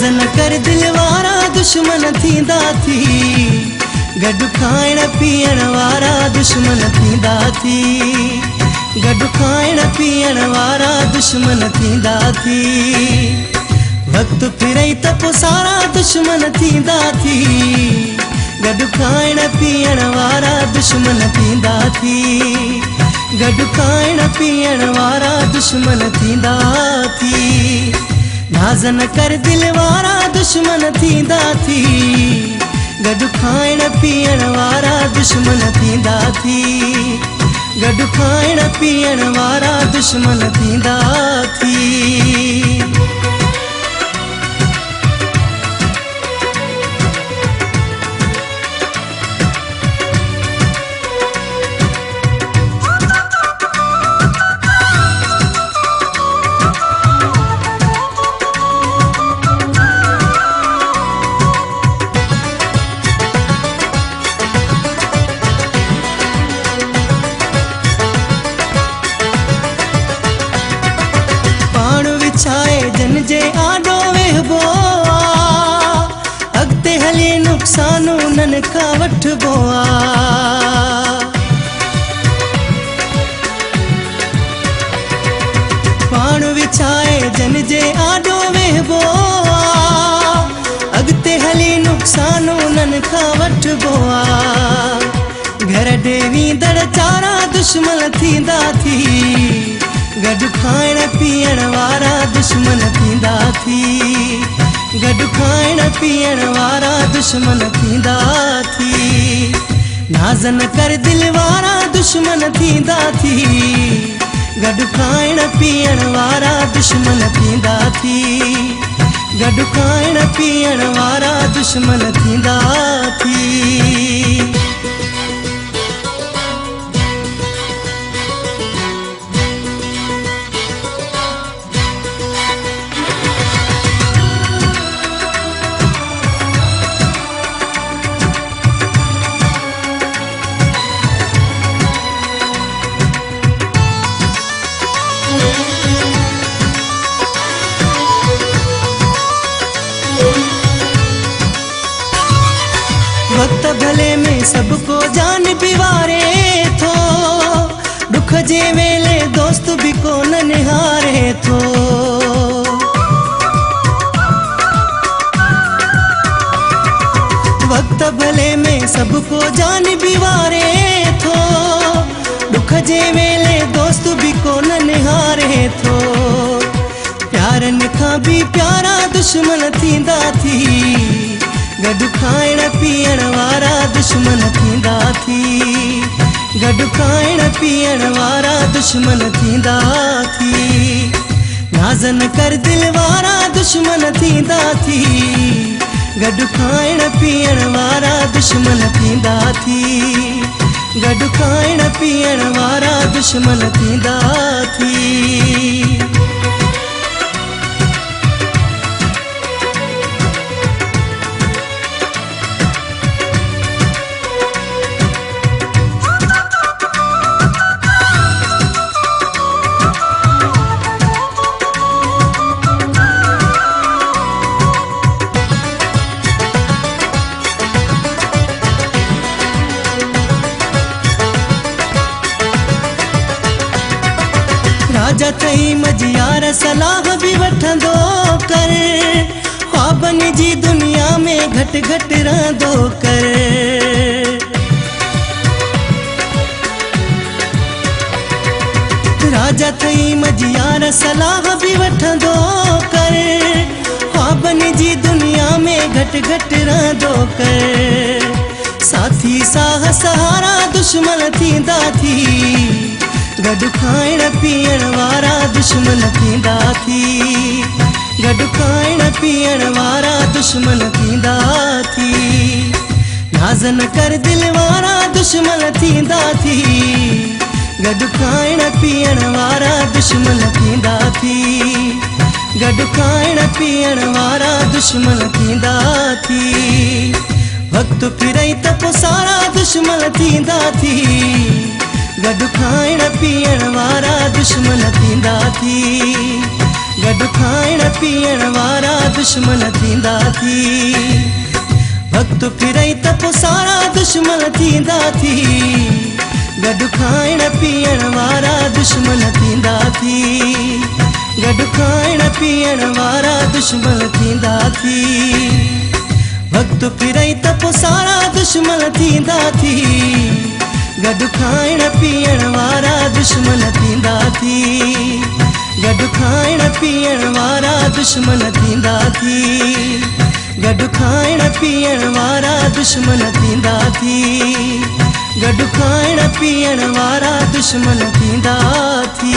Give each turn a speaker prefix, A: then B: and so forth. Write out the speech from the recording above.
A: नाज़ न कर दिल वारा दुश्मन थींदा थी, गॾु खाइण पीअण वारा दुश्मन थींदा थी, गॾु खाइण पीअण वारा दुश्मन थींदा थी। वक़्तु फिरई त पोइ सारा दुश्मन थींदा थी, गॾु खाइण पीअण वारा दुश्मन थींदा थी, गॾु खाइण पीअण वारा दुश्मन थींदा थी। नाज़ न कर दिल वारा दुश्मन थींदा थी, गॾु खाइण पीअण वारा दुश्मन थींदा थी, गॾु खाइण पीअण वारा दुश्मन थींदा थी। जन जे आॾो वेहबो आ, अॻिते हली नुक़सान उन्हनि खां वठिबो आ। पाण विछाए जन जे आॾो वेहबो आ, अॻिते हली नुक़सान उन्हनि खां वठिबो आ। घर ॾे वींदड़ चारा दुश्मन थींदा थी, गॾु खाइण पीअण वारा दुश्मन थींदा थी, गॾु खाइण पीअण वारा दुश्मन थींदा थी। नाज़ न कर दिल वारा दुश्मन थींदा थी, गॾु खाइण पीअण वारा दुश्मन थींदा थी, गॾु खाइण पीअण वारा दुश्मन थींदा थी। वक्त भले में सबको जान भी वारे थो, दुख जे वेले दोस्त भी कोन निहारे थो। वक्त भले में सबको जान भी वारे थो, दुख जे वेले दोस्त भी कोन निहारे थो। प्यारनि खां भी प्यारा दुश्मन थींदा थी, गॾु खाइण पीअण वारा दुश्मन थींदा थी, गॾु खाइण पीअण वारा दुश्मन थींदा थी। नाज़ न कर दिल वारा दुश्मन थींदा थी, गॾु खाइण पीअण वारा दुश्मन थींदा थी, गॾु खाइण पीअण वारा दुश्मन थींदा थी। राजा थई मझियार सलाह भी वठंदो कर, ख्वाबनि जी दुनिया में घट घट रहंदो कर। राजा थई मझियार सलाह भी वठंदो कर, ख्वाबनि जी दुनिया में घट घट रहंदो कर। साथी साह सहारा दुश्मन थींदा थी, गॾु खाइण पीअण वारा दुश्मन थींदा थी, गॾु खाइण पीअण वारा दुश्मन थींदा थी। नाज़ न कर दिल वारा दुश्मन थींदा थी, गॾु खाइण पीअण वारा दुश्मन थींदा थी, गॾु खाइण पीअण वारा दुश्मन थींदा थी। वक़्तु फिरई त पोइ सारा दुश्मन थींदा थी, गॾु खाइण पीअण वारा दुश्मन थींदा थी, गॾु खाइण पीअण वारा दुश्मन थींदा थी। वक़्तु फिरई त पोइ सारा दुश्मन थींदा थी। गॾु खाइण पीअण वारा दुश्मन थींदा थी। गॾु खाइण पीअण वारा दुश्मन थींदा थी। वक़्तु फिरई त पोइ सारा दुश्मन थींदा थी। गॾु खाइण पीअण वारा दुश्मन थींदा थी। गॾु खाइण पीअण वारा दुश्मन थींदा थी। गॾु खाइण पीअण वारा दुश्मन थींदा थी। गॾु खाइण पीअण वारा दुश्मन थींदा थी।